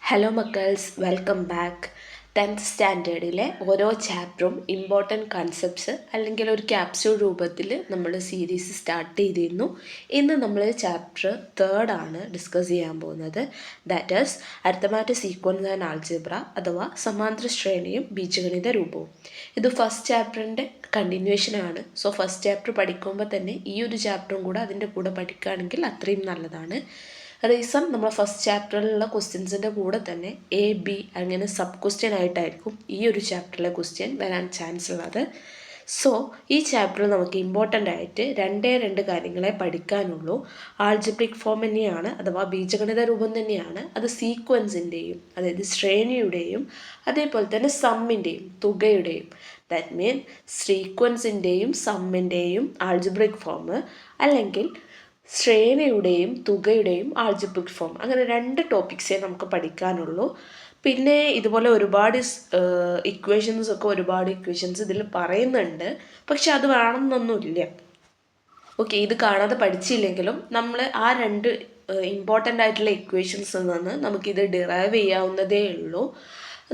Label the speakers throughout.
Speaker 1: Hello മക്കൾസ്, welcome back. 10th സ്റ്റാൻഡേർഡിലെ ഓരോ ചാപ്റ്ററും ഇമ്പോർട്ടൻറ്റ് കൺസെപ്റ്റ്സ് അല്ലെങ്കിൽ ഒരു ക്യാപ്സ്യൂൾ രൂപത്തിൽ നമ്മൾ സീരീസ് സ്റ്റാർട്ട് ചെയ്തിരുന്നു. ഇന്ന് നമ്മൾ ചാപ്റ്റർ 3 ആണ് ഡിസ്കസ് ചെയ്യാൻ പോകുന്നത്. That is arithmetic sequence and algebra അഥവാ സമാന്തര ശ്രേണിയും ബീജഗണിത രൂപവും. ഇത് ഫസ്റ്റ് ചാപ്റ്ററിൻ്റെ കണ്ടിന്യൂവേഷനാണ്. സോ ഫസ്റ്റ് ചാപ്റ്റർ പഠിക്കുമ്പോൾ തന്നെ ഈ ഒരു ചാപ്റ്ററും കൂടെ അതിൻ്റെ കൂടെ പഠിക്കുകയാണെങ്കിൽ അത്രയും നല്ലതാണ്. റീസൺ നമ്മൾ ഫസ്റ്റ് ചാപ്റ്ററിലുള്ള ക്വസ്റ്റ്യൻസിൻ്റെ കൂടെ തന്നെ എ ബി അങ്ങനെ സബ് ക്വസ്റ്റ്യൻ ആയിട്ടായിരിക്കും ഈ ഒരു ചാപ്റ്ററിലെ ക്വസ്റ്റ്യൻ വരാൻ ചാൻസ് ഉള്ളത്. സോ ഈ ചാപ്റ്ററിൽ നമുക്ക് ഇമ്പോർട്ടൻ്റ് ആയിട്ട് രണ്ട് കാര്യങ്ങളെ പഠിക്കാനുള്ളൂ. ആൾജിബ്രിക് ഫോം തന്നെയാണ് അഥവാ ബീജഗണിത രൂപം തന്നെയാണ്. അത് സീക്വൻസിൻ്റെയും അതായത് ശ്രേണിയുടെയും അതേപോലെ തന്നെ സമ്മിൻ്റെയും തുകയുടെയും, ദാറ്റ് മീൻ സീക്വൻസിൻ്റെയും സമ്മിൻ്റെയും ആൾജിബ്രിക് ഫോം അല്ലെങ്കിൽ ശ്രേണിയുടെയും തുകയുടെയും ആൾജിബ്രിക് ഫോം, അങ്ങനെ 2 ടോപ്പിക്സേ നമുക്ക് പഠിക്കാനുള്ളൂ. പിന്നെ ഇതുപോലെ ഒരുപാട് ഇക്വേഷൻസ് ഇതിൽ പറയുന്നുണ്ട്, പക്ഷെ അത് വേണമെന്നൊന്നുമില്ല. ഓക്കെ, ഇത് കാണാതെ പഠിച്ചില്ലെങ്കിലും നമ്മൾ ആ 2 ഇമ്പോർട്ടൻ്റ് ആയിട്ടുള്ള ഇക്വേഷൻസിൽ നിന്ന് നമുക്കിത് ഡിറൈവ് ചെയ്യാവുന്നതേ ഉള്ളൂ.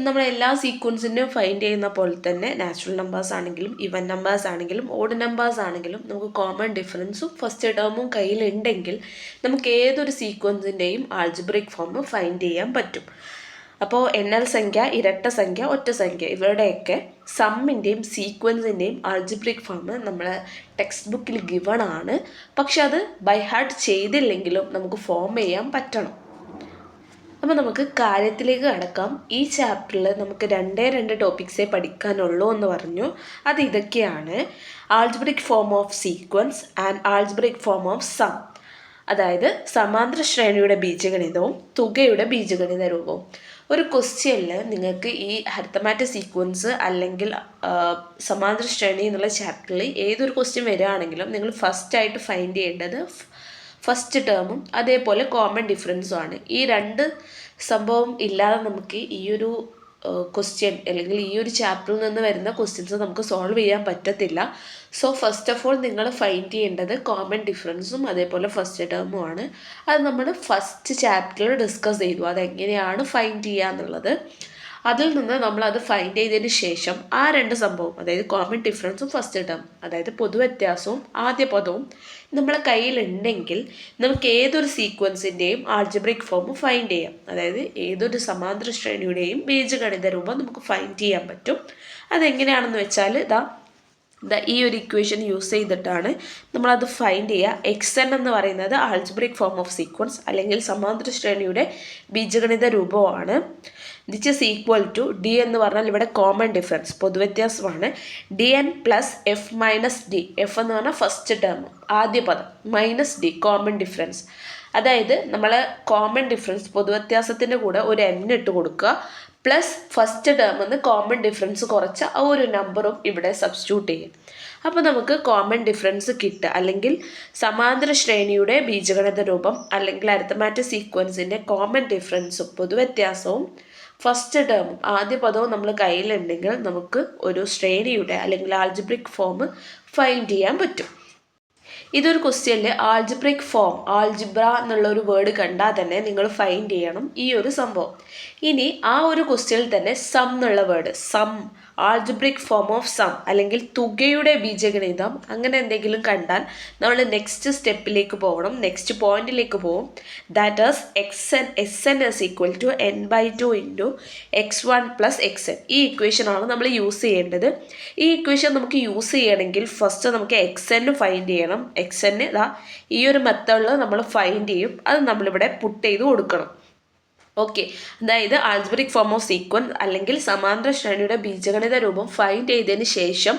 Speaker 1: നമ്മൾ എല്ലാ സീക്വൻസിൻ്റെയും ഫൈൻഡ് ചെയ്യുന്ന പോലെ തന്നെ നാച്ചുറൽ നമ്പേഴ്സ് ആണെങ്കിലും ഈവൻ നമ്പേഴ്സ് ആണെങ്കിലും ഓഡ് നമ്പേഴ്സ് ആണെങ്കിലും നമുക്ക് കോമൺ ഡിഫറൻസും ഫസ്റ്റ് ടേമും കയ്യിലുണ്ടെങ്കിൽ നമുക്ക് ഏതൊരു സീക്വൻസിൻ്റെയും ആൾജിബ്രിക് ഫോം ഫൈൻഡ് ചെയ്യാൻ പറ്റും. അപ്പോൾ എണ്ണൽ സംഖ്യ, ഇരട്ട സംഖ്യ, ഒറ്റ സംഖ്യ ഇവരുടെയൊക്കെ സമ്മിൻ്റെയും സീക്വൻസിൻ്റെയും ആൾജിബ്രിക് ഫോം നമ്മളെ ടെക്സ്റ്റ് ബുക്കിൽ ഗിവൺ ആണ്. പക്ഷെ അത് ബൈ ഹാർട്ട് ചെയ്തില്ലെങ്കിലും നമുക്ക് ഫോം ചെയ്യാൻ പറ്റണം. അപ്പോൾ നമുക്ക് കാര്യത്തിലേക്ക് കടക്കാം. ഈ ചാപ്റ്ററിൽ നമുക്ക് 2 ടോപ്പിക്സേ പഠിക്കാനുള്ളൂ എന്ന് പറഞ്ഞു. അത് ഇതൊക്കെയാണ്: algebraic form of sequence and algebraic form of sum, അതായത് സമാന്തര ശ്രേണിയുടെ ബീജഗണിതവും തുകയുടെ ബീജഗണിത രൂപവും. ഒരു ക്വസ്റ്റ്യനിൽ നിങ്ങൾക്ക് ഈ അരിത്തമാറ്റിക് സീക്വൻസ് അല്ലെങ്കിൽ സമാന്തര ശ്രേണി എന്നുള്ള ചാപ്റ്ററിൽ ഏതൊരു ക്വസ്റ്റ്യൻ വരികയാണെങ്കിലും നിങ്ങൾ ഫസ്റ്റായിട്ട് ഫൈൻഡ് ചെയ്യേണ്ടത് ഫസ്റ്റ് ടേമും അതേപോലെ കോമൺ ഡിഫറൻസും ആണ്. ഈ 2 സംഭവം ഇല്ലാതെ നമുക്ക് ഈ ഒരു ക്വസ്റ്റ്യൻ അല്ലെങ്കിൽ ഈ ഒരു ചാപ്റ്ററിൽ നിന്ന് വരുന്ന ക്വസ്റ്റ്യൻസ് നമുക്ക് സോൾവ് ചെയ്യാൻ പറ്റത്തില്ല. സോ ഫസ്റ്റ് ഓഫ് ഓൾ നിങ്ങൾ ഫൈൻഡ് ചെയ്യേണ്ടത് കോമൺ ഡിഫറൻസും അതേപോലെ ഫസ്റ്റ് ടേമും ആണ്. അത് നമ്മൾ ഫസ്റ്റ് ചാപ്റ്ററിൽ ഡിസ്കസ് ചെയ്തു, അതെങ്ങനെയാണ് ഫൈൻഡ് ചെയ്യുക എന്നുള്ളത്. അതിൽ നിന്ന് നമ്മളത് ഫൈൻഡ് ചെയ്തതിന് ശേഷം ആ 2 സംഭവം, അതായത് കോമൺ ഡിഫറൻസും ഫസ്റ്റ് ടേം അതായത് പൊതുവ്യത്യാസവും ആദ്യ പദവും നമ്മളെ കയ്യിലുണ്ടെങ്കിൽ നമുക്ക് ഏതൊരു സീക്വൻസിൻ്റെയും ആൾജിബ്രിക് ഫോം ഫൈൻഡ് ചെയ്യാം. അതായത് ഏതൊരു സമാന്തര ശ്രേണിയുടെയും ബീജഗണിത രൂപം നമുക്ക് ഫൈൻഡ് ചെയ്യാൻ പറ്റും. അതെങ്ങനെയാണെന്ന് വെച്ചാൽ ഈ ഒരു ഇക്വേഷൻ യൂസ് ചെയ്തിട്ടാണ് നമ്മളത് ഫൈൻഡ് ചെയ്യുക. എക്സ് എന്ന് പറയുന്നത് ആൾജിബ്രിക് ഫോം ഓഫ് സീക്വൻസ് അല്ലെങ്കിൽ സമാന്തര ശ്രേണിയുടെ ബീജഗണിത രൂപമാണ്. This is equal to D എന്ന് പറഞ്ഞാൽ ഇവിടെ കോമൺ ഡിഫറൻസ് പൊതുവ്യത്യാസമാണ്. D N plus F minus D, F എന്ന് പറഞ്ഞാൽ ഫസ്റ്റ് ടേം ആദ്യ പദം മൈനസ് ഡി കോമൺ ഡിഫറൻസ്. അതായത് നമ്മൾ കോമൺ ഡിഫറൻസ് പൊതുവ്യത്യാസത്തിൻ്റെ കൂടെ ഒരു എൻ ഇട്ട് കൊടുക്കുക, പ്ലസ് ഫസ്റ്റ് ടേമിൽ കോമൺ ഡിഫറൻസ് കുറച്ച ആ ഒരു നമ്പറും ഇവിടെ സബ്സ്റ്റിറ്റ്യൂട്ട് ചെയ്യും. അപ്പോൾ നമുക്ക് കോമൺ ഡിഫറൻസ് കിട്ടുക, അല്ലെങ്കിൽ സമാന്തര ശ്രേണിയുടെ ബീജഗണിത രൂപം അല്ലെങ്കിൽ അരിത്തമാറ്റിക് സീക്വൻസിൻ്റെ കോമൺ ഡിഫറൻസും പൊതുവ്യത്യാസവും ഫസ്റ്റ് ടേമും ആദ്യ പദവും നമ്മൾ കയ്യിലുണ്ടെങ്കിൽ നമുക്ക് ഒരു ശ്രേണിയുടെ അല്ലെങ്കിൽ ആൾജിബ്രിക് ഫോം ഫൈൻഡ് ചെയ്യാൻ പറ്റും. ഇതൊരു ക്വസ്റ്റ്യനിൽ ആൾജിബ്രിക് ഫോം, ആൾജിബ്ര എന്നുള്ള ഒരു വേർഡ് കണ്ടാൽ തന്നെ നിങ്ങൾ ഫൈൻഡ് ചെയ്യണം ഈ ഒരു സംഭവം. ഇനി ആ ഒരു ക്വസ്റ്റ്യനിൽ തന്നെ സം എന്നുള്ള word, sum algebraic form of sum അല്ലെങ്കിൽ തുകയുടെ ബീജഗണിതം അങ്ങനെ എന്തെങ്കിലും കണ്ടാൽ നമ്മൾ നെക്സ്റ്റ് സ്റ്റെപ്പിലേക്ക് പോകണം, നെക്സ്റ്റ് പോയിന്റിലേക്ക് പോകും. That is S N is equal to n/2 into x1 plus xn. ഈ ഇക്വേഷനാണ് നമ്മൾ യൂസ് ചെയ്യേണ്ടത്. ഈ ഇക്വേഷൻ നമുക്ക് യൂസ് ചെയ്യണമെങ്കിൽ ഫസ്റ്റ് നമുക്ക് xn ഫൈൻഡ് ചെയ്യണം. xn ഈ ഒരു മെത്തേഡിൽ നമ്മൾ ഫൈൻഡ് ചെയ്യും, അത് നമ്മളിവിടെ പുട്ട് ചെയ്ത് കൊടുക്കണം. ഓക്കെ, അതായത് ആൾജിബ്രിക് ഫോം ഓഫ് സീക്വൻസ് അല്ലെങ്കിൽ സമാന്തര ശ്രേണിയുടെ ബീജഗണിത രൂപം ഫൈൻഡ് ചെയ്തതിന് ശേഷം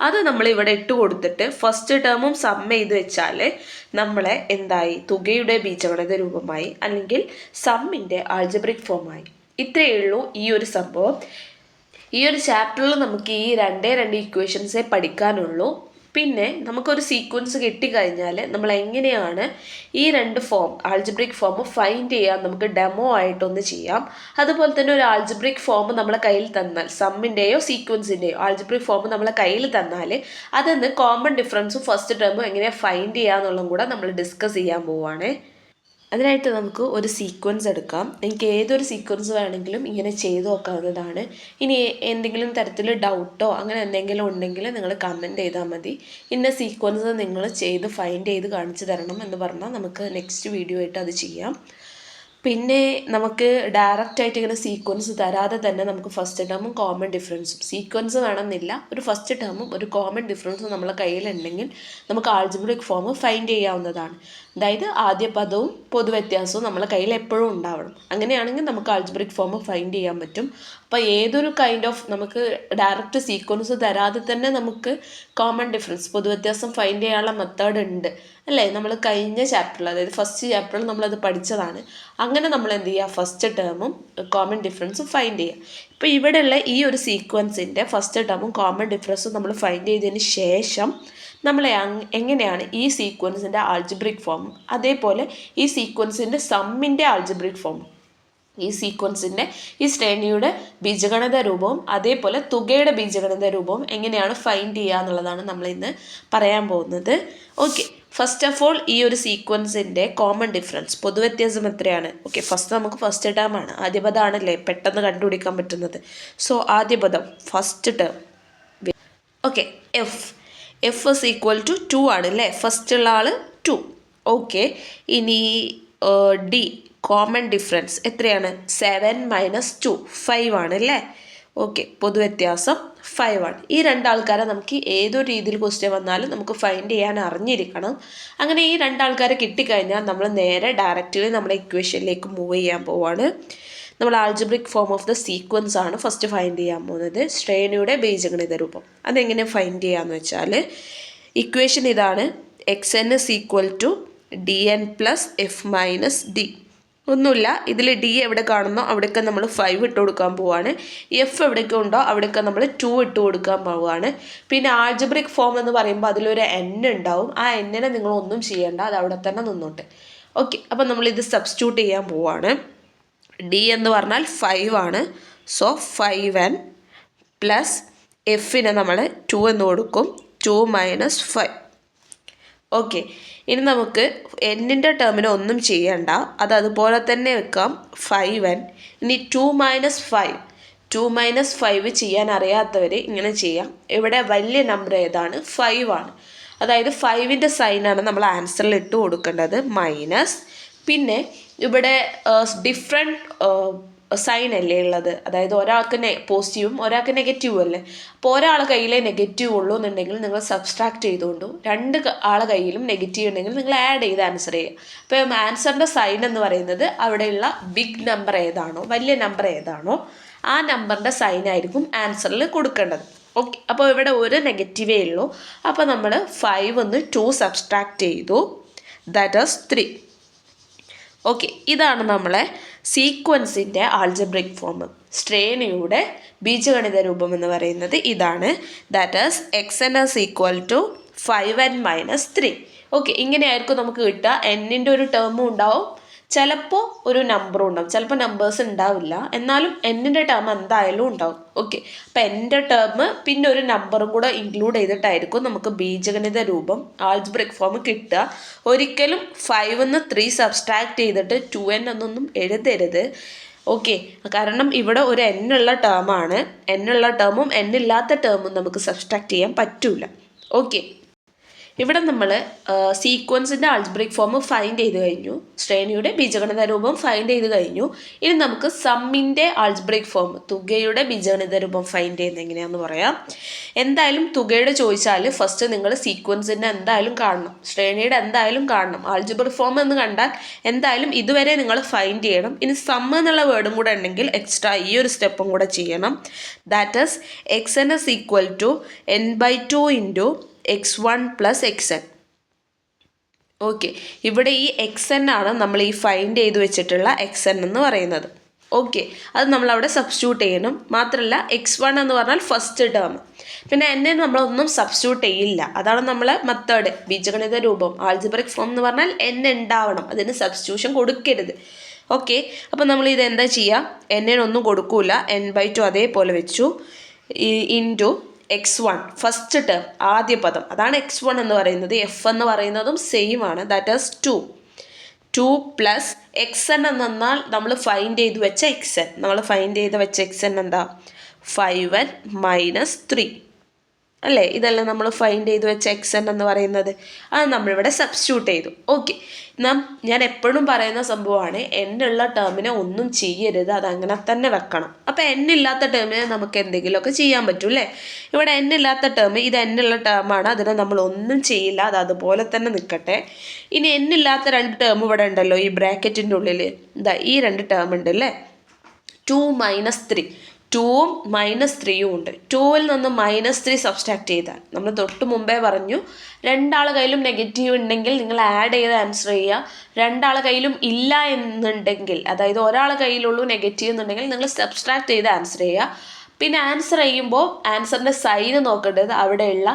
Speaker 1: അത് നമ്മൾ ഇവിടെ ഇട്ട് കൊടുത്തിട്ട് ഫസ്റ്റ് ടേമും സം ചെയ്ത് വെച്ചാൽ നമ്മളെ എന്തായി, തുകയുടെ ബീജഗണിത രൂപമായി അല്ലെങ്കിൽ സമ്മിൻ്റെ ആൾജിബ്രിക് ഫോമായി. ഇത്രയേ ഉള്ളൂ ഈ ഒരു സംഭവം. ഈ ഒരു ചാപ്റ്ററിൽ നമുക്ക് ഈ 2 ഇക്വേഷൻസേ പഠിക്കാനുള്ളൂ. പിന്നെ നമുക്കൊരു സീക്വൻസ് കിട്ടിക്കഴിഞ്ഞാൽ നമ്മൾ എങ്ങനെയാണ് ഈ 2 ഫോം ആൾജിബ്രിക് ഫോം ഫൈൻഡ് ചെയ്യാൻ നമുക്ക് ഡെമോ ആയിട്ടൊന്ന് ചെയ്യാം. അതുപോലെ തന്നെ ഒരു ആൾജിബ്രിക് ഫോം നമ്മളെ കയ്യിൽ തന്നാൽ, സമ്മിൻ്റെയോ സീക്വൻസിൻ്റെയോ ആൾജിബ്രിക് ഫോം നമ്മളെ കയ്യിൽ തന്നാൽ അതിന്ന് കോമൺ ഡിഫറൻസും ഫസ്റ്റ് ടേമും എങ്ങനെ ഫൈൻഡ് ചെയ്യാന്നുള്ളതും കൂടെ നമ്മൾ ഡിസ്കസ് ചെയ്യാൻ പോവുകയാണ്. അതിനായിട്ട് നമുക്ക് ഒരു സീക്വൻസ് എടുക്കാം. നിങ്ങൾക്ക് ഏതൊരു സീക്വൻസ് വേണമെങ്കിലും ഇങ്ങനെ ചെയ്ത് നോക്കാവുന്നതാണ്. ഇനി എന്തെങ്കിലും തരത്തിൽ ഡൗട്ടോ അങ്ങനെ എന്തെങ്കിലും ഉണ്ടെങ്കിൽ നിങ്ങൾ കമൻറ്റ് ചെയ്താൽ മതി. ഇന്ന സീക്വൻസ് നിങ്ങൾ ചെയ്ത് ഫൈൻഡ് ചെയ്ത് കാണിച്ചു തരണം എന്ന് പറഞ്ഞാൽ നമുക്ക് നെക്സ്റ്റ് വീഡിയോ ആയിട്ട് അത് ചെയ്യാം. പിന്നെ നമുക്ക് ഡയറക്റ്റായിട്ട് ഇങ്ങനെ സീക്വൻസ് തരാതെ തന്നെ നമുക്ക് ഫസ്റ്റ് ടേമും കോമൺ ഡിഫറൻസും, സീക്വൻസ് വേണമെന്നില്ല, ഒരു ഫസ്റ്റ് ടേമും ഒരു കോമൺ ഡിഫറൻസും നമ്മളെ കയ്യിലുണ്ടെങ്കിൽ നമുക്ക് ആൾജിബ്രിക് ഫോം ഫൈൻഡ് ചെയ്യാവുന്നതാണ്. അതായത് ആദ്യ പദവും പൊതുവ്യത്യാസവും നമ്മളെ കയ്യിൽ എപ്പോഴും ഉണ്ടാവണം. അങ്ങനെയാണെങ്കിൽ നമുക്ക് ആൾജിബ്രിക് ഫോം ഫൈൻഡ് ചെയ്യാൻ പറ്റും. അപ്പോൾ ഏതൊരു കൈൻഡ് ഓഫ് നമുക്ക് ഡയറക്റ്റ് സീക്വൻസ് തരാതെ തന്നെ നമുക്ക് കോമൺ ഡിഫറൻസ്, പൊതുവ്യത്യാസം ഫൈൻഡ് ചെയ്യാനുള്ള മെത്തേഡ് ഉണ്ട് അല്ലേ? നമ്മൾ കഴിഞ്ഞ ചാപ്റ്ററിൽ, അതായത് ഫസ്റ്റ് ചാപ്റ്ററിൽ നമ്മളത് പഠിച്ചതാണ്. അങ്ങനെ നമ്മൾ എന്ത് ചെയ്യുക, ഫസ്റ്റ് ടേമും കോമൺ ഡിഫറൻസും ഫൈൻഡ് ചെയ്യുക. ഇപ്പോൾ ഇവിടെയുള്ള ഈ ഒരു സീക്വൻസിൻ്റെ ഫസ്റ്റ് ടേമും കോമൺ ഡിഫറൻസും നമ്മൾ ഫൈൻഡ് ചെയ്തതിന് ശേഷം നമ്മൾ എങ്ങനെയാണ് ഈ സീക്വൻസിൻ്റെ ആൾജിബ്രിക് ഫോം, അതേപോലെ ഈ സീക്വൻസിൻ്റെ സമ്മിൻ്റെ ആൾജിബ്രിക് ഫോം, ഈ സീക്വൻസിൻ്റെ ഈ ശ്രേണിയുടെ ബീജഗണിത രൂപവും അതേപോലെ തുകയുടെ ബീജഗണിത രൂപവും എങ്ങനെയാണ് ഫൈൻഡ് ചെയ്യുക എന്നുള്ളതാണ് നമ്മൾ ഇന്ന് പറയാൻ പോകുന്നത്. ഓക്കെ, ഫസ്റ്റ് ഓഫ് ഓൾ ഈ ഒരു സീക്വൻസിൻ്റെ കോമൺ ഡിഫറൻസ്, പൊതുവ്യത്യാസം എത്രയാണ്? ഓക്കെ, ഫസ്റ്റ് ടേമാണ്, ആദ്യ പദമാണല്ലേ പെട്ടെന്ന് കണ്ടുപിടിക്കാൻ പറ്റുന്നത്. സോ ആദ്യ പദം first term, okay, F is equal to 2 ആണ് അല്ലേ? ഫസ്റ്റുള്ള ആൾ 2. ഓക്കെ, ഇനി ഡി കോമൺ ഡിഫറൻസ് എത്രയാണ്? 7 - 2 5 ആണ് അല്ലേ? ഓക്കെ, പൊതുവ്യത്യാസം 5 ആണ്. ഈ രണ്ടാൾക്കാരെ നമുക്ക് ഏതൊരു രീതിയിൽ ക്വസ്റ്റ്യൻ വന്നാലും നമുക്ക് ഫൈൻഡ് ചെയ്യാൻ അറിഞ്ഞിരിക്കണം. അങ്ങനെ ഈ രണ്ടാൾക്കാരെ കിട്ടിക്കഴിഞ്ഞാൽ നമ്മൾ നേരെ ഡയറക്റ്റ്ലി നമ്മുടെ ഇക്വേഷനിലേക്ക് മൂവ് ചെയ്യാൻ പോവാണ്. നമ്മൾ algebraic form of the sequence ആണ് ഫസ്റ്റ് ഫൈൻഡ് ചെയ്യാൻ പോകുന്നത്, ശ്രേണിയുടെ ബീജഗണിത രൂപം. അതെങ്ങനെ ഫൈൻഡ് ചെയ്യാന്ന് വെച്ചാൽ, ഇക്വേഷൻ ഇതാണ്, xn is equal to dn plus f minus d. ഒന്നുമില്ല, ഇതിൽ ഡി എവിടെ കാണുന്നോ അവിടെയൊക്കെ നമ്മൾ 5 ഇട്ട് കൊടുക്കാൻ പോവാണ്. എഫ് എവിടെയൊക്കെ ഉണ്ടോ അവിടെയൊക്കെ നമ്മൾ 2 ഇട്ട് കൊടുക്കാൻ പോവുകയാണ്. പിന്നെ ആൾജിബ്രിക് ഫോം എന്ന് പറയുമ്പോൾ അതിലൊരു n ഉണ്ടാവും. ആ n-നെ നിങ്ങളൊന്നും ചെയ്യേണ്ട, അത് അവിടെ തന്നെ നിന്നോട്ടെ. ഓക്കെ, അപ്പം നമ്മളിത് സബ്സ്റ്റിറ്റ്യൂട്ട് ചെയ്യാൻ പോവാണ്. ഡി എന്ന് പറഞ്ഞാൽ 5 ആണ്. സോ 5n പ്ലസ് എഫിനെ നമ്മൾ 2 എന്ന് കൊടുക്കും, 2 - 5. ഓക്കെ, ഇനി നമുക്ക് എന്നിൻ്റെ ടേമിന് ഒന്നും ചെയ്യണ്ട, അത് അതുപോലെ തന്നെ വെക്കാം, 5n. ഇനി 2 - 5 ചെയ്യാൻ അറിയാത്തവർ ഇങ്ങനെ ചെയ്യാം. ഇവിടെ വലിയ നമ്പർ ഏതാണ്? 5 ആണ്. അതായത് 5ൻ്റെ സൈനാണ് നമ്മൾ ആൻസറിൽ ഇട്ട് കൊടുക്കേണ്ടത്, മൈനസ്. പിന്നെ ഇവിടെ ഡിഫറെൻറ്റ് സൈൻ അല്ലേ ഉള്ളത്, അതായത് ഒരാൾക്ക് പോസിറ്റീവും ഒരാൾക്ക് നെഗറ്റീവും അല്ലേ? അപ്പോൾ ഒരാളെ കയ്യിലേ നെഗറ്റീവ് ഉള്ളൂ എന്നുണ്ടെങ്കിൽ നിങ്ങൾ സബ്സ്ട്രാക്ട് ചെയ്തുകൊണ്ടു, രണ്ട് ആളെ കയ്യിലും നെഗറ്റീവ് ഉണ്ടെങ്കിൽ നിങ്ങൾ ആഡ് ചെയ്ത് ആൻസർ ചെയ്യുക. അപ്പോൾ ആൻസറിൻ്റെ സൈൻ എന്ന് പറയുന്നത് അവിടെയുള്ള ബിഗ് നമ്പർ ഏതാണോ, വലിയ നമ്പർ ഏതാണോ ആ നമ്പറിൻ്റെ സൈനായിരിക്കും ആൻസറിൽ കൊടുക്കേണ്ടത്. ഓക്കെ, അപ്പോൾ ഇവിടെ ഒരു നെഗറ്റീവേ ഉള്ളൂ. അപ്പോൾ നമ്മൾ 5 2 സബ്സ്ട്രാക്ട് ചെയ്തു, ദാറ്റ് ഈസ് 3. ഓക്കെ, ഇതാണ് നമ്മളെ സീക്വൻസിൻ്റെ ആൾജിബ്രിക് ഫോം, ശ്രേണിയുടെ ബീജഗണിത രൂപം എന്ന് പറയുന്നത് ഇതാണ്. That is xn is equal to 5n - 3. Okay, ഇങ്ങനെയായിരിക്കും നമുക്ക് കിട്ടുക. എന്നിൻ്റെ ഒരു ടേമും ഉണ്ടാവും, ചിലപ്പോൾ ഒരു നമ്പറും ഉണ്ടാവും, ചിലപ്പോൾ നമ്പേഴ്സ് ഉണ്ടാവില്ല, എന്നാലും എന്നിൻ്റെ ടേം എന്തായാലും ഉണ്ടാവും. ഓക്കെ, അപ്പം എൻ്റെ ടേം പിന്നെ ഒരു നമ്പറും കൂടെ ഇൻക്ലൂഡ് ചെയ്തിട്ടായിരിക്കും നമുക്ക് ബീജഗണിത രൂപം ആൾജിബ്രിക് ഫോം കിട്ടുക. ഒരിക്കലും 5 3 സബ്സ്ട്രാക്ട് ചെയ്തിട്ട് 2n എന്നൊന്നും എഴുതരുത്. ഓക്കെ, കാരണം ഇവിടെ ഒരു n ഉള്ള ടേമാണ്, n ഉള്ള ടേമും n ഇല്ലാത്ത ടേമും നമുക്ക് സബ്സ്ട്രാക്ട് ചെയ്യാൻ പറ്റില്ല. ഓക്കെ, ഇവിടെ നമ്മൾ സീക്വൻസിൻ്റെ ആൾജിബ്രിക് ഫോം ഫൈൻഡ് ചെയ്ത് കഴിഞ്ഞു, ശ്രേണിയുടെ ബീജഗണിത രൂപം ഫൈൻഡ് ചെയ്ത് കഴിഞ്ഞു. ഇനി നമുക്ക് സമ്മിൻ്റെ ആൾജിബ്രിക് ഫോം, തുകയുടെ ബീജഗണിത രൂപം ഫൈൻഡ് ചെയ്യുന്നത് എങ്ങനെയാണെന്ന് പറയാം. എന്തായാലും തുകയുടെ ചോദിച്ചാൽ ഫസ്റ്റ് നിങ്ങൾ സീക്വൻസിൻ്റെ എന്തായാലും കാണണം, ശ്രേണിയുടെ എന്തായാലും കാണണം. ആൾജിബ്രിക് ഫോം എന്ന് കണ്ടാൽ എന്തായാലും ഇതുവരെ നിങ്ങൾ ഫൈൻഡ് ചെയ്യണം. ഇനി സമ്മ് എന്നുള്ള വേർഡും കൂടെ ഉണ്ടെങ്കിൽ എക്സ്ട്രാ ഈ ഒരു സ്റ്റെപ്പും കൂടെ ചെയ്യണം. That is xn is equal to n/2 into x1 plus xn. Okay, ഇവിടെ ഈ xn ആണ് നമ്മൾ ഈ ഫൈൻഡ് ചെയ്ത് വെച്ചിട്ടുള്ള xn എന്ന് പറയുന്നത്. ഓക്കെ, അത് നമ്മളവിടെ സബ്സ്റ്റിറ്റ്യൂട്ട് ചെയ്യണം. മാത്രമല്ല x1 എന്ന് പറഞ്ഞാൽ ഫസ്റ്റ് ടേം, പിന്നെ n നമ്മളൊന്നും സബ്സ്റ്റിറ്റ്യൂട്ട് ചെയ്യില്ല. അതാണ് നമ്മളെ മെത്തേഡ്, ബീജഗണിത രൂപം ആൾജിബ്രിക് ഫോം എന്ന് പറഞ്ഞാൽ n ഉണ്ടാവണം, അതിന് സബ്സ്റ്റിറ്റ്യൂഷൻ കൊടുക്കരുത്. ഓക്കെ, അപ്പോൾ നമ്മൾ ഇത് എന്താ ചെയ്യുക, n ഒന്നും കൊടുക്കൂല, n/2 അതേപോലെ വെച്ചു, ഇൻറ്റു x1 ഫസ്റ്റ് ടേം ആദ്യ പദം, അതാണ് x1 എന്ന് പറയുന്നത്. എഫ് എന്ന് പറയുന്നതും സെയിം ആണ്, that is 2. 2 plus X N എന്ന് പറഞ്ഞാൽ നമ്മൾ ഫൈൻഡ് ചെയ്ത് വെച്ച എക്സ് എൻ. നമ്മൾ ഫൈൻഡ് ചെയ്ത് വെച്ച എക്സ് എൻ എന്താ? 5n മൈനസ് 3 അല്ലേ? ഇതെല്ലാം നമ്മൾ ഫൈൻഡ് ചെയ്ത് വെച്ച എക്സ് എൻ എന്ന് പറയുന്നത്. അത് നമ്മളിവിടെ സബ്സ്റ്റിറ്റ്യൂട്ട് ചെയ്തു. ഓക്കെ, ഞാൻ എപ്പോഴും പറയുന്ന സംഭവമാണ്, എന്നുള്ള ടേമിനെ ഒന്നും ചെയ്യരുത്, അതങ്ങനെ തന്നെ വെക്കണം. അപ്പോൾ എന്നില്ലാത്ത ടേമിനെ നമുക്ക് എന്തെങ്കിലുമൊക്കെ ചെയ്യാൻ പറ്റും അല്ലേ? ഇവിടെ എന്നില്ലാത്ത ടേം, ഇത് എന്നുള്ള ടേമാണ്, അതിനെ നമ്മൾ ഒന്നും ചെയ്യില്ല, അത് അതുപോലെ തന്നെ നിൽക്കട്ടെ. ഇനി എന്നില്ലാത്ത 2 ടേം ഇവിടെ ഉണ്ടല്ലോ, ഈ ബ്രാക്കറ്റിൻ്റെ ഉള്ളിൽ ഇതാ ഈ 2 ടേം ഉണ്ട് അല്ലേ? 2 മൈനസ് 3, 2ഉം മൈനസ് 3യും ഉണ്ട്. 2ൽ നിന്ന് -3 സബ്സ്ട്രാക്ട് ചെയ്താൽ, നമ്മൾ തൊട്ട് മുമ്പേ പറഞ്ഞു, 2 കയ്യിലും നെഗറ്റീവ് ഉണ്ടെങ്കിൽ നിങ്ങൾ ആഡ് ചെയ്ത് ആൻസർ ചെയ്യുക. 2 കയ്യിലും ഇല്ല എന്നുണ്ടെങ്കിൽ, അതായത് ഒരാൾ കയ്യിലുള്ളൂ നെഗറ്റീവ് എന്നുണ്ടെങ്കിൽ നിങ്ങൾ സബ്സ്ട്രാക്ട് ചെയ്ത് ആൻസർ ചെയ്യുക. പിന്നെ ആൻസർ ചെയ്യുമ്പോൾ ആൻസറിൻ്റെ സൈന് നോക്കേണ്ടത് അവിടെയുള്ള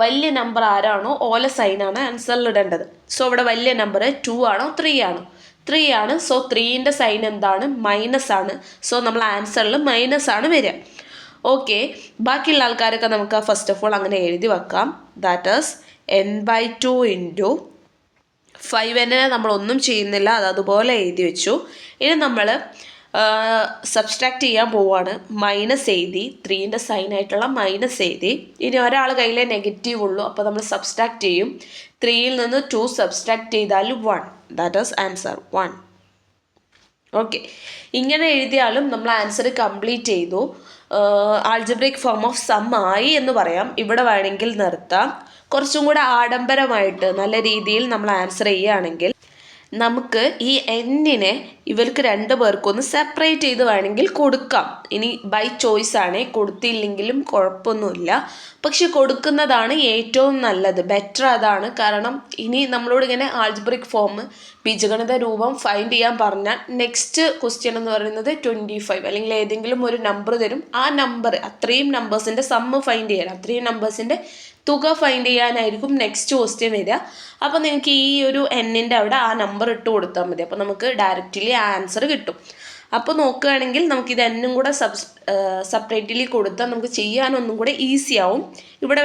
Speaker 1: വലിയ നമ്പർ ആരാണോ ഓല സൈനാണ് ആൻസറിൽ ഇടേണ്ടത്. സോ ഇവിടെ വലിയ നമ്പർ 2 ആണോ 3 ആണോ? 3 ആണ്. സോ 3ൻ്റെ സൈൻ എന്താണ്? മൈനസ് ആണ്. സോ നമ്മൾ ആൻസറിൽ മൈനസ് ആണ് വരിക. ഓക്കെ, ബാക്കിയുള്ള ആൾക്കാരൊക്കെ നമുക്ക് ഫസ്റ്റ് ഓഫ് ഓൾ അങ്ങനെ എഴുതി വെക്കാം. That is n/2 into 5n നമ്മളൊന്നും ചെയ്യുന്നില്ല, അത് അതുപോലെ എഴുതി വെച്ചു. ഇനി നമ്മൾ സബ്സ്ട്രാക്ട് ചെയ്യാൻ പോവാണ്. മൈനസ് എഴുതി, 3ൻ്റെ സൈനായിട്ടുള്ള മൈനസ് എഴുതി. ഇനി ഒരാൾ കയ്യിലേ നെഗറ്റീവ് ഉള്ളൂ, അപ്പോൾ നമ്മൾ സബ്സ്ട്രാക്ട് ചെയ്യും. 3ൽ നിന്ന് 2 സബ്സ്ട്രാക്ട് ചെയ്താൽ 1, ദാറ്റ് ഈസ് ആൻസർ 1. ഓക്കെ, ഇങ്ങനെ എഴുതിയാലും നമ്മൾ ആൻസർ കംപ്ലീറ്റ് ചെയ്തു. ആൾജിബ്രിക് ഫോം ഓഫ് സം ആയി എന്ന് പറയാം. ഇവിടെ വേണമെങ്കിൽ നിർത്താം. കുറച്ചും കൂടെ ആഡംബരമായിട്ട് നല്ല രീതിയിൽ നമ്മൾ ആൻസർ ചെയ്യുകയാണെങ്കിൽ നമുക്ക് ഈ എന്നിനെ ഇവർക്ക് 2 പേർക്കൊന്ന് സെപ്പറേറ്റ് ചെയ്ത് വേണമെങ്കിൽ കൊടുക്കാം. ഇനി ബൈ ചോയ്സ് ആണ്, കൊടുത്തില്ലെങ്കിലും കുഴപ്പമൊന്നുമില്ല. പക്ഷെ കൊടുക്കുന്നതാണ് ഏറ്റവും നല്ലത്, ബെറ്റർ അതാണ്. കാരണം ഇനി നമ്മളോട് ഇങ്ങനെ ആൾജിബ്രിക് ഫോം, ബീജഗണിത രൂപം ഫൈൻഡ് ചെയ്യാൻ പറഞ്ഞാൽ നെക്സ്റ്റ് ക്വസ്റ്റ്യൻ എന്ന് പറയുന്നത് 25 അല്ലെങ്കിൽ ഏതെങ്കിലും ഒരു നമ്പർ തരും. ആ നമ്പർ, അത്രയും നമ്പേഴ്സിൻ്റെ സമ്മ് ഫൈൻഡ് ചെയ്യണം, അത്രയും നമ്പേഴ്സിൻ്റെ തുക ഫൈൻഡ് ചെയ്യാനായിരിക്കും നെക്സ്റ്റ് ക്വസ്റ്റ്യൻ വരിക. അപ്പോൾ നിങ്ങൾക്ക് ഈ ഒരു എന്നിൻ്റെ അവിടെ ആ നമ്പർ ഇട്ട് കൊടുത്താൽ മതി. അപ്പോൾ നമുക്ക് ഡയറക്റ്റ്ലി ആ ആൻസർ കിട്ടും. അപ്പോൾ നോക്കുകയാണെങ്കിൽ നമുക്കിത് എന്നും കൂടെ സെപ്പറേറ്റ്ലി കൊടുത്താൽ നമുക്ക് ചെയ്യാനൊന്നും കൂടെ ഈസി ആവും. ഇവിടെ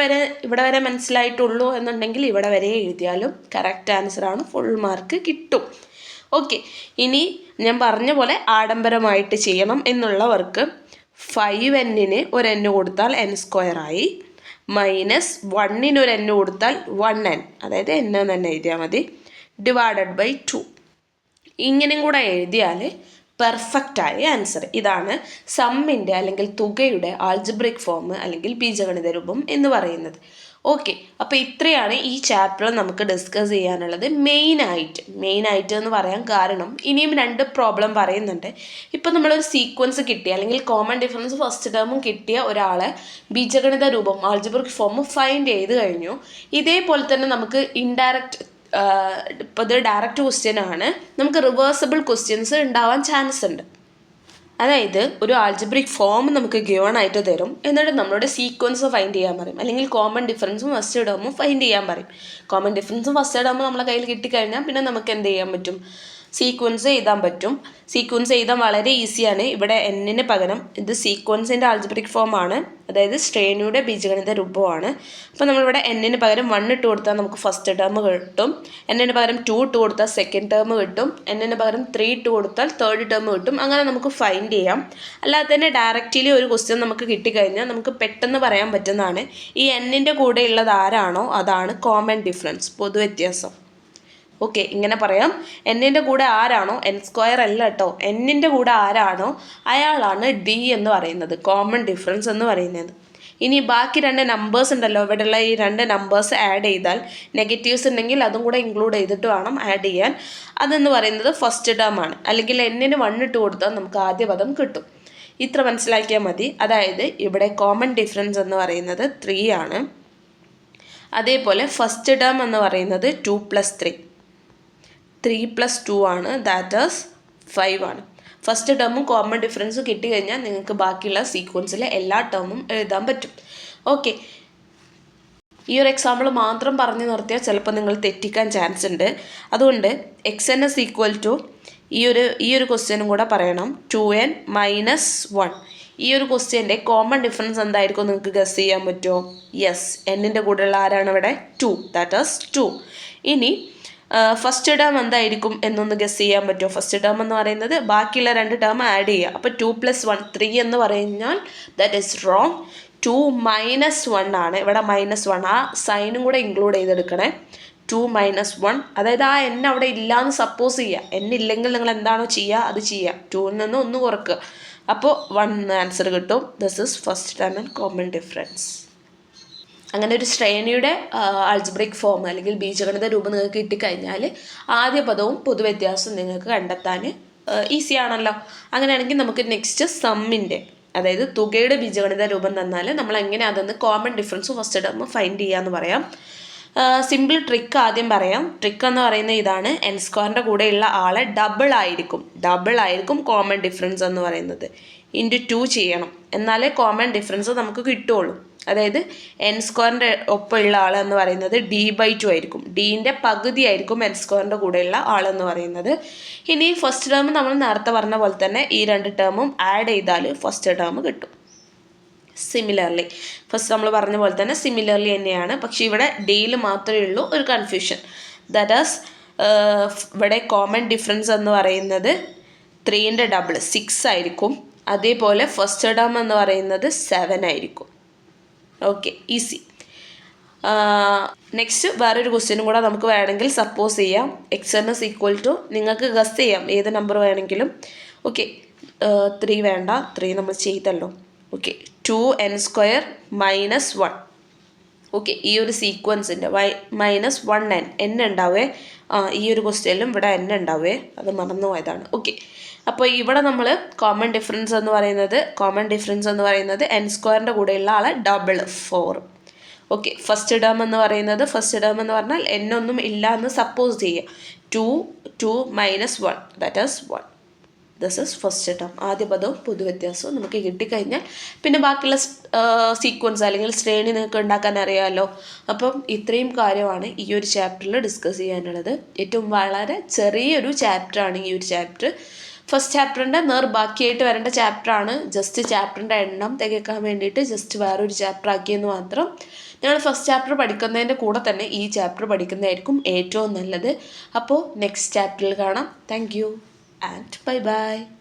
Speaker 1: വരെ മനസ്സിലായിട്ടുള്ളൂ എന്നുണ്ടെങ്കിൽ ഇവിടെ വരെ എഴുതിയാലും കറക്റ്റ് ആൻസറാണ്, ഫുൾ മാർക്ക് കിട്ടും. ഓക്കെ, ഇനി ഞാൻ പറഞ്ഞ പോലെ ആഡംബരമായിട്ട് ചെയ്യണം എന്നുള്ളവർക്ക് 5n ഒരു n കൊടുത്താൽ n² ആയി, മൈനസ് 1 ഒരു n കൊടുത്താൽ 1n, അതായത് n എന്ന് തന്നെ എഴുതിയാൽ മതി, ഡിവൈഡഡ് ബൈ 2. ഇങ്ങനെയും കൂടെ എഴുതിയാൽ പെർഫെക്റ്റായ ആൻസർ. ഇതാണ് സമ്മിൻ്റെ അല്ലെങ്കിൽ തുകയുടെ ആൾജിബ്രിക് ഫോം അല്ലെങ്കിൽ ബീജഗണിത രൂപം എന്ന് പറയുന്നത്. ഓക്കെ, അപ്പോൾ ഇത്രയാണ് ഈ ചാപ്റ്ററിൽ നമുക്ക് ഡിസ്കസ് ചെയ്യാനുള്ളത്. മെയിനായിട്ട് എന്ന് പറയാൻ കാരണം ഇനിയും 2 പ്രോബ്ലം പറയുന്നുണ്ട്. ഇപ്പം നമ്മളൊരു സീക്വൻസ് കിട്ടിയ അല്ലെങ്കിൽ കോമൺ ഡിഫറൻസ് ഫസ്റ്റ് ടേമും കിട്ടിയ ഒരാളെ ബീജഗണിത രൂപം ആൾജിബ്രിക് ഫോം ഫൈൻഡ് ചെയ്ത് കഴിഞ്ഞു. ഇതേപോലെ തന്നെ നമുക്ക് ഇൻഡയറക്റ്റ്, ഇപ്പോൾ ഇത് ഡയറക്റ്റ് ക്വസ്റ്റ്യൻ ആണ്, നമുക്ക് റിവേഴ്സിബിൾ ക്വസ്റ്റ്യൻസ് ഉണ്ടാവാൻ ചാൻസ് ഉണ്ട്. അതായത് ഒരു ആൾജിബ്രിക് ഫോം നമുക്ക് ഗിവൺ ആയിട്ട് തരും, എന്നിട്ട് നമ്മളുടെ സീക്വൻസ് ഫൈൻഡ് ചെയ്യാൻ പറയും, അല്ലെങ്കിൽ കോമൺ ഡിഫറൻസും ഫസ്റ്റ് ടേമും ഫൈൻഡ് ചെയ്യാൻ പറയും. കോമൺ ഡിഫറൻസും ഫസ്റ്റ് ടേമും നമ്മളെ കയ്യിൽ കിട്ടിക്കഴിഞ്ഞാൽ പിന്നെ നമുക്ക് എന്ത് ചെയ്യാൻ പറ്റും? സീക്വൻസ് എഴുതാൻ പറ്റും. സീക്വൻസ് എഴുതാൻ വളരെ ഈസിയാണ്. ഇവിടെ എന്നിന് പകരം ഇത് സീക്വൻസിൻ്റെ ആൾജിബ്രിക് ഫോമാണ്, അതായത് ശ്രേണിയുടെ ബീജഗണിത രൂപമാണ്. അപ്പോൾ നമ്മളിവിടെ എന്നിന് പകരം 1 ഇട്ട് കൊടുത്താൽ നമുക്ക് ഫസ്റ്റ് ടേം കിട്ടും, എന്നിന് പകരം 2 ഇട്ട് കൊടുത്താൽ സെക്കൻഡ് ടേം കിട്ടും, എന്നിന് പകരം 3 ഇട്ട് കൊടുത്താൽ തേർഡ് ടേം കിട്ടും. അങ്ങനെ നമുക്ക് ഫൈൻഡ് ചെയ്യാം. അല്ലാതെ തന്നെ ഡയറക്റ്റ്ലി ഒരു ക്വസ്റ്റ്യൻ നമുക്ക് കിട്ടിക്കഴിഞ്ഞാൽ നമുക്ക് പെട്ടെന്ന് പറയാൻ പറ്റുന്നതാണ്. ഈ എന്നിൻ്റെ കൂടെ ഉള്ളത് ആരാണോ അതാണ് കോമൺ ഡിഫറൻസ്, പൊതുവ്യത്യാസം. ഓക്കെ, ഇങ്ങനെ പറയാം. എന്നിൻ്റെ കൂടെ ആരാണോ, n² അല്ല കേട്ടോ, എന്നിൻ്റെ കൂടെ ആരാണോ അയാളാണ് D എന്ന് പറയുന്നത്, കോമൺ ഡിഫറൻസ് എന്ന് പറയുന്നത്. ഇനി ബാക്കി 2 നമ്പേഴ്സ് ഉണ്ടല്ലോ, ഇവിടെയുള്ള ഈ 2 നമ്പേഴ്സ് ആഡ് ചെയ്താൽ നെഗറ്റീവ്സ് ഉണ്ടെങ്കിൽ അതും കൂടെ ഇൻക്ലൂഡ് ചെയ്തിട്ട് വേണം ആഡ് ചെയ്യാൻ. അതെന്ന് പറയുന്നത് ഫസ്റ്റ് ടേം ആണ്. അല്ലെങ്കിൽ എന്നിന് 1 ഇട്ട് കൊടുത്താൽ നമുക്ക് ആദ്യ പദം കിട്ടും. ഇത്ര മനസ്സിലാക്കിയാൽ മതി. അതായത് ഇവിടെ കോമൺ ഡിഫറൻസ് എന്ന് പറയുന്നത് 3 ആണ്. അതേപോലെ ഫസ്റ്റ് ടേം എന്ന് പറയുന്നത് 2 + 3, 3 + 2 ആണ്, ദാറ്റ് ഈസ് 5 ആണ്. ഫസ്റ്റ് ടേമും കോമൺ ഡിഫറൻസും കിട്ടിക്കഴിഞ്ഞാൽ നിങ്ങൾക്ക് ബാക്കിയുള്ള സീക്വൻസിലെ എല്ലാ ടേമും എഴുതാൻ പറ്റും. ഓക്കെ, ഈ ഒരു എക്സാമ്പിൾ മാത്രം പറഞ്ഞു നിർത്തിയാൽ ചിലപ്പോൾ നിങ്ങൾ തെറ്റിക്കാൻ ചാൻസ് ഉണ്ട്. അതുകൊണ്ട് xn = ഈ ഒരു ക്വസ്റ്റ്യനും കൂടെ പറയണം, 2n - 1. ഈ ഒരു ക്വസ്റ്റ്യൻ്റെ കോമൺ ഡിഫറൻസ് എന്തായിരിക്കും നിങ്ങൾക്ക് ഗസ് ചെയ്യാൻ പറ്റുമോ? യെസ്, എന്നിൻ്റെ കൂടെയുള്ള ആരാണ് ഇവിടെ? 2, ദാറ്റ് ഈസ് 2. ഇനി ഫസ്റ്റ് ടേം എന്തായിരിക്കും എന്നൊന്ന് ഗസ് ചെയ്യാൻ പറ്റുമോ? ഫസ്റ്റ് ടേം എന്ന് പറയുന്നത് ബാക്കിയുള്ള 2 ടേം ആഡ് ചെയ്യുക. അപ്പോൾ 2 + 1 3 എന്ന് പറഞ്ഞാൽ ദാറ്റ് ഈസ് റോങ്. 2 - 1 ആണ്. ഇവിടെ -1 ആ സൈനും കൂടെ ഇൻക്ലൂഡ് ചെയ്തെടുക്കണേ. 2 - 1 അതായത് ആ n അവിടെ ഇല്ലയെന്ന് സപ്പോസ് ചെയ്യുക. n ഇല്ലെങ്കിൽ നിങ്ങൾ എന്താണോ ചെയ്യുക അത് ചെയ്യുക. 2ൽ നിന്ന് 1 കുറക്കുക. അപ്പോൾ 1 ആൻസർ കിട്ടും. This is first term and common difference. അങ്ങനെ ഒരു ശ്രേണിയുടെ ആൾജിബ്രിക് ഫോം അല്ലെങ്കിൽ ബീജഗണിത രൂപം നിങ്ങൾക്ക് കിട്ടിക്കഴിഞ്ഞാൽ ആദ്യ പദവും പൊതുവ്യത്യാസവും നിങ്ങൾക്ക് കണ്ടെത്താൻ ഈസി ആണല്ലോ. അങ്ങനെയാണെങ്കിൽ നമുക്ക് നെക്സ്റ്റ് സമ്മിൻ്റെ അതായത് തുകയുടെ ബീജഗണിത രൂപം തന്നാൽ നമ്മൾ എങ്ങനെ അതൊന്ന് common difference first term find ചെയ്യാമെന്ന് പറയാം. സിമ്പിൾ ട്രിക്ക് ആദ്യം പറയാം. ട്രിക്ക് എന്ന് പറയുന്നത് ഇതാണ്. n² കൂടെയുള്ള ആളെ ഡബിൾ ആയിരിക്കും കോമൺ ഡിഫറൻസ് എന്ന് പറയുന്നത്. × 2 ചെയ്യണം, എന്നാലേ കോമൺ ഡിഫറൻസ് നമുക്ക് കിട്ടുള്ളൂ. അതായത് n² ഒപ്പമുള്ള ആൾ എന്ന് പറയുന്നത് d/2 ആയിരിക്കും. ഡീൻ്റെ പകുതി ആയിരിക്കും n² കൂടെയുള്ള ആളെന്ന് പറയുന്നത്. ഇനി ഫസ്റ്റ് ടേം നമ്മൾ നേരത്തെ പറഞ്ഞ പോലെ തന്നെ ഈ 2 ടേമും ആഡ് ചെയ്താൽ ഫസ്റ്റ് ടേം കിട്ടും. സിമിലർലി ഫസ്റ്റ് നമ്മൾ പറഞ്ഞ പോലെ തന്നെ സിമിലർലി തന്നെയാണ്. പക്ഷേ ഇവിടെ ഡിയിൽ മാത്രമേ ഉള്ളൂ ഒരു കൺഫ്യൂഷൻ. ദാറ്റ് ഈസ് ഇവിടെ കോമൺ ഡിഫറൻസ് എന്ന് പറയുന്നത് 3ൻ്റെ ഡബിൾ 6 ആയിരിക്കും. അതേപോലെ ഫസ്റ്റ് ടേം എന്ന് പറയുന്നത് 7 ആയിരിക്കും. Okay, easy. നെക്സ്റ്റ് വേറൊരു ക്വസ്റ്റ്യനും കൂടെ നമുക്ക് വേണമെങ്കിൽ സപ്പോസ് ചെയ്യാം. x(= നിങ്ങൾക്ക് ഗസ് ചെയ്യാം ഏത് നമ്പർ വേണമെങ്കിലും. ഓക്കെ, 3 വേണ്ട, 3 നമ്മൾ ചെയ്തല്ലോ. Okay, 2n² - 1. ഓക്കെ, ഈ ഒരു സീക്വൻസിൻ്റെ -1n n ഉണ്ടാവേ. ഈ ഒരു ക്വസ്റ്റ്യനിലും ഇവിടെ n ഉണ്ടാവേ, അത് മറന്നു പോയതാണ്. ഓക്കെ, അപ്പോൾ ഇവിടെ നമ്മൾ കോമൺ ഡിഫറൻസ് എന്ന് പറയുന്നത് n² കൂടെയുള്ള ആളെ ഡബിൾ 4. ഓക്കെ, ഫസ്റ്റ് ടേം എന്ന് പറഞ്ഞാൽ n ഒന്നും ഇല്ല എന്ന് സപ്പോസ് ചെയ്യുക. 2 - 1 that is 1. This is first term. ആദ്യ പദവും പൊതുവ്യത്യാസവും നമുക്ക് കിട്ടിക്കഴിഞ്ഞാൽ പിന്നെ ബാക്കിയുള്ള സീക്വൻസ് അല്ലെങ്കിൽ ശ്രേണി നിങ്ങൾക്ക് ഉണ്ടാക്കാൻ അറിയാമല്ലോ. അപ്പം ഇത്രയും കാര്യമാണ് ഈ ഒരു ചാപ്റ്ററിൽ ഡിസ്കസ് ചെയ്യാനുള്ളത്. ഏറ്റവും വളരെ ചെറിയൊരു ചാപ്റ്ററാണ് ഈ ഒരു ചാപ്റ്റർ. ഫസ്റ്റ് ചാപ്റ്ററിൻ്റെ ബാക്കിയായിട്ട് വരേണ്ട ചാപ്റ്ററാണ്. ജസ്റ്റ് ചാപ്റ്ററിൻ്റെ എണ്ണം തികക്കാൻ വേണ്ടിയിട്ട് ജസ്റ്റ് വേറൊരു ചാപ്റ്റർ ആക്കിയെന്ന് മാത്രം. നിങ്ങൾ ഫസ്റ്റ് ചാപ്റ്റർ പഠിക്കുന്നതിൻ്റെ കൂടെ തന്നെ ഈ ചാപ്റ്റർ പഠിക്കുന്നതായിരിക്കും ഏറ്റവും നല്ലത്. അപ്പോൾ നെക്സ്റ്റ് ചാപ്റ്ററിൽ കാണാം. Thank you and bye bye.